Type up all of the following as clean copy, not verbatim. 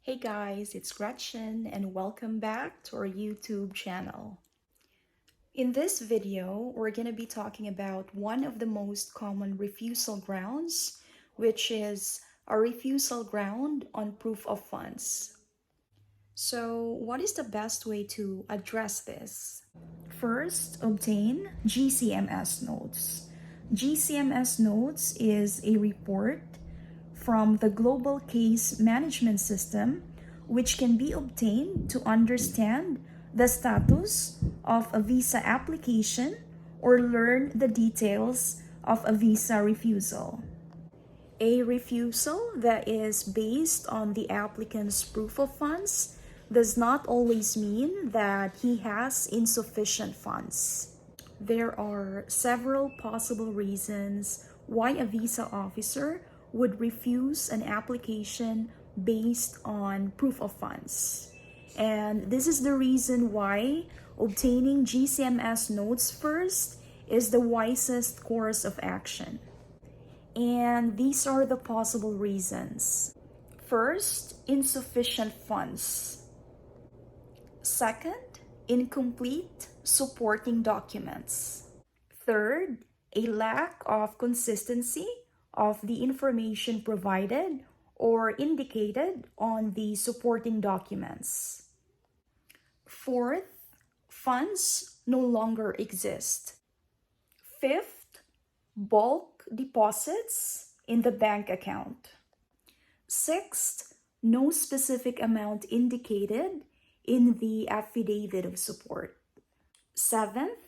Hey guys, it's Gretchen and welcome back to our YouTube channel. In this video, we're going to be talking about one of the most common refusal grounds, which is a refusal ground on proof of funds. So, what is the best way to address this? First, obtain GCMS notes. GCMS notes is a report from the Global Case Management System, which can be obtained to understand the status of a visa application or learn the details of a visa refusal. A refusal that is based on the applicant's proof of funds does not always mean that he has insufficient funds. There are several possible reasons why a visa officer would refuse an application based on proof of funds. And this is the reason why obtaining GCMS notes first is the wisest course of action. And these are the possible reasons. First, insufficient funds. Second, incomplete supporting documents. Third, a lack of consistency of the information provided or indicated on the supporting documents. Fourth, funds no longer exist. Fifth, bulk deposits in the bank account. Sixth, no specific amount indicated in the affidavit of support. Seventh,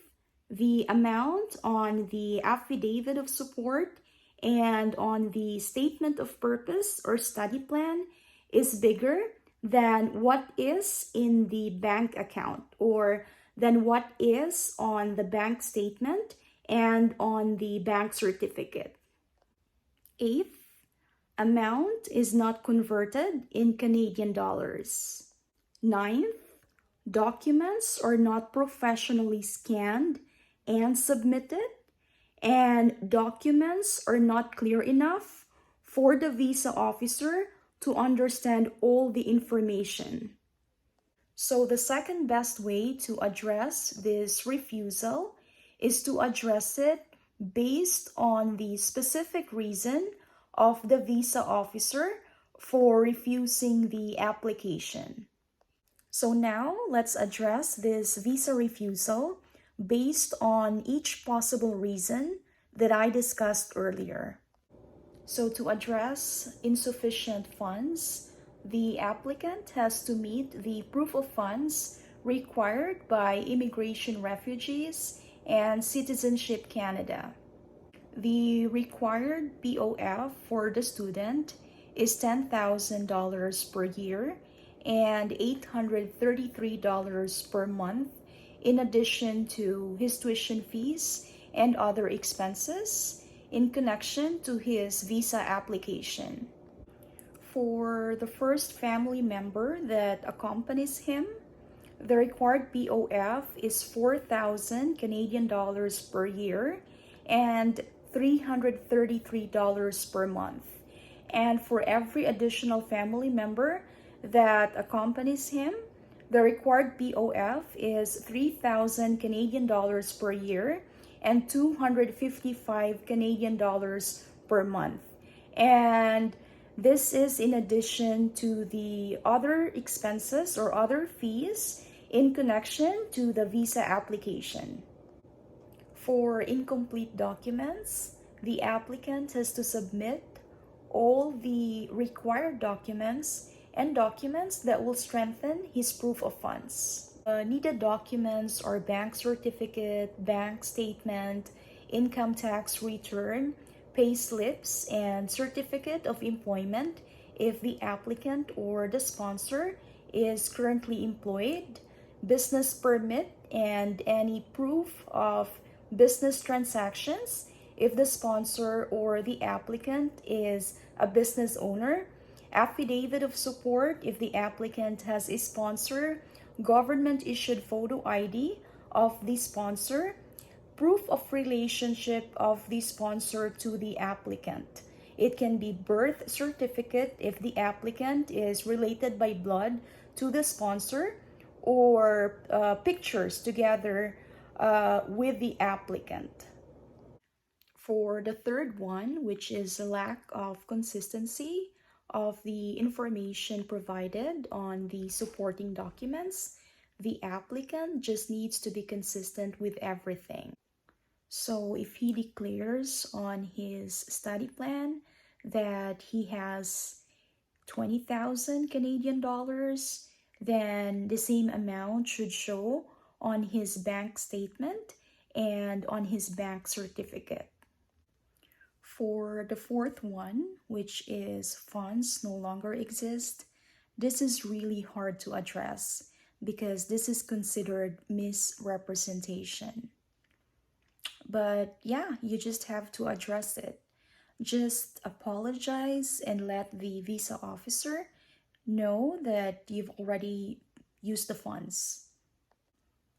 the amount on the affidavit of support and on the statement of purpose or study plan is bigger than what is in the bank account or than what is on the bank statement and on the bank certificate. Eighth, amount is not converted in Canadian dollars. Ninth, documents are not professionally scanned and submitted, and documents are not clear enough for the visa officer to understand all the information. So the second best way to address this refusal is to address it based on the specific reason of the visa officer for refusing the application. So now let's address this visa refusal based on each possible reason that I discussed earlier. So to address insufficient funds, the applicant has to meet the proof of funds required by Immigration Refugees and Citizenship Canada. The required POF for the student is $10,000 per year and $833 per month, in addition to his tuition fees and other expenses in connection to his visa application. For the first family member that accompanies him, the required POF is 4,000 Canadian dollars per year and $333 per month. And for every additional family member that accompanies him, the required POF is 3,000 Canadian dollars per year and 255 Canadian dollars per month. And this is in addition to the other expenses or other fees in connection to the visa application. For incomplete documents, the applicant has to submit all the required documents and documents that will strengthen his proof of funds. Needed documents are bank certificate, bank statement, income tax return, pay slips, and certificate of employment if the applicant or the sponsor is currently employed, business permit, and any proof of business transactions if the sponsor or the applicant is a business owner, affidavit of support if the applicant has a sponsor, government issued photo ID of the sponsor, proof of relationship of the sponsor to the applicant It can be birth certificate if the applicant is related by blood to the sponsor, or pictures together with the applicant. For the third one, which is a lack of consistency of the information provided on the supporting documents, the applicant just needs to be consistent with everything. So if he declares on his study plan that he has 20,000 Canadian dollars, then the same amount should show on his bank statement and on his bank certificate. For the fourth one, which is funds no longer exist, this is really hard to address because this is considered misrepresentation. But yeah, you just have to address it. Just apologize and let the visa officer know that you've already used the funds.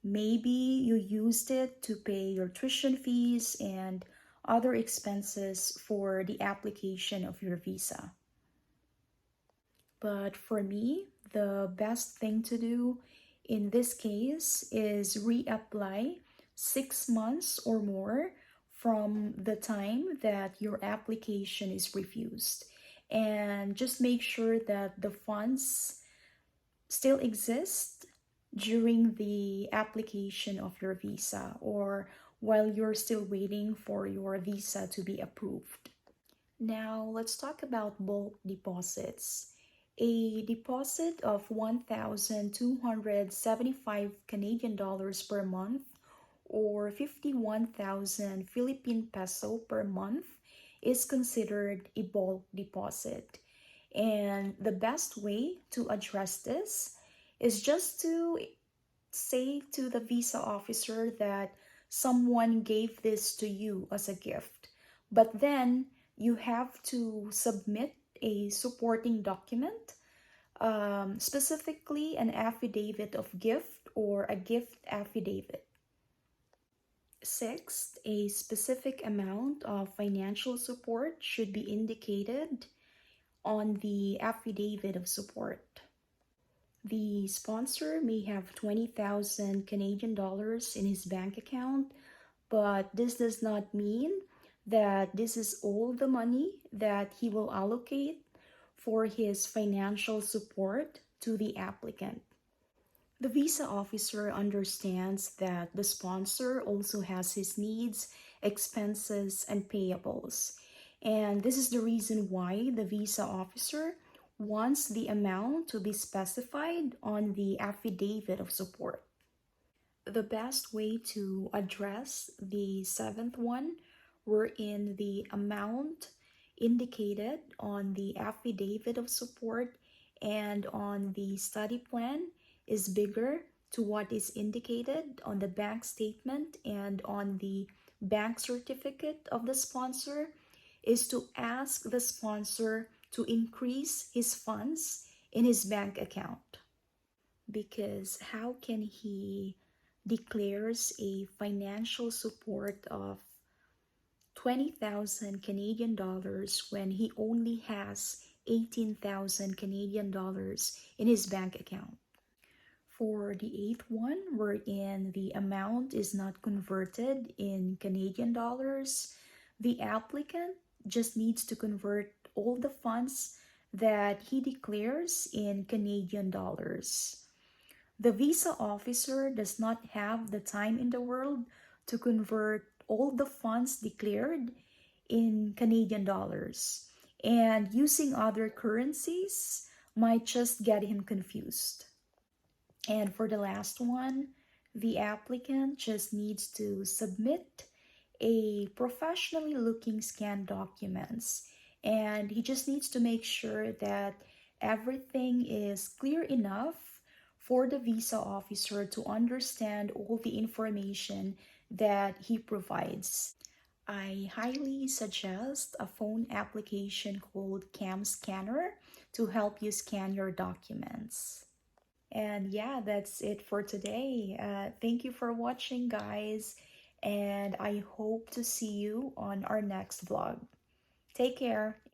Maybe you used it to pay your tuition fees and other expenses for the application of your visa. But for me, the best thing to do in this case is reapply 6 months or more from the time that your application is refused. And just make sure that the funds still exist during the application of your visa, or while you're still waiting for your visa to be approved. Now, let's talk about bulk deposits. A deposit of 1,275 Canadian dollars per month, or 51,000 Philippine peso per month, is considered a bulk deposit. And the best way to address this is just to say to the visa officer that someone gave this to you as a gift. But then you have to submit a supporting document, specifically an affidavit of gift or a gift affidavit. Sixth, a specific amount of financial support should be indicated on the affidavit of support. The sponsor may have 20,000 Canadian dollars in his bank account, but this does not mean that this is all the money that he will allocate for his financial support to the applicant. The visa officer understands that the sponsor also has his needs, expenses, and payables. And this is the reason why the visa officer wants the amount to be specified on the affidavit of support. The best way to address the seventh one, wherein the amount indicated on the affidavit of support and on the study plan is bigger to what is indicated on the bank statement and on the bank certificate of the sponsor, is to ask the sponsor to increase his funds in his bank account. Because how can he declares a financial support of 20,000 Canadian dollars when he only has 18,000 Canadian dollars in his bank account? For the eighth one, wherein the amount is not converted in Canadian dollars, the applicant just needs to convert all the funds that he declares in Canadian dollars. The visa officer does not have the time in the world to convert all the funds declared in Canadian dollars, and using other currencies might just get him confused. And for the last one, the applicant just needs to submit a professionally looking scanned documents, and he just needs to make sure that everything is clear enough for the visa officer to understand all the information that he provides. I highly suggest a phone application called Cam Scanner to help you scan your documents. And yeah, that's it for today. Thank you for watching, guys, and I hope to see you on our next vlog. Take care.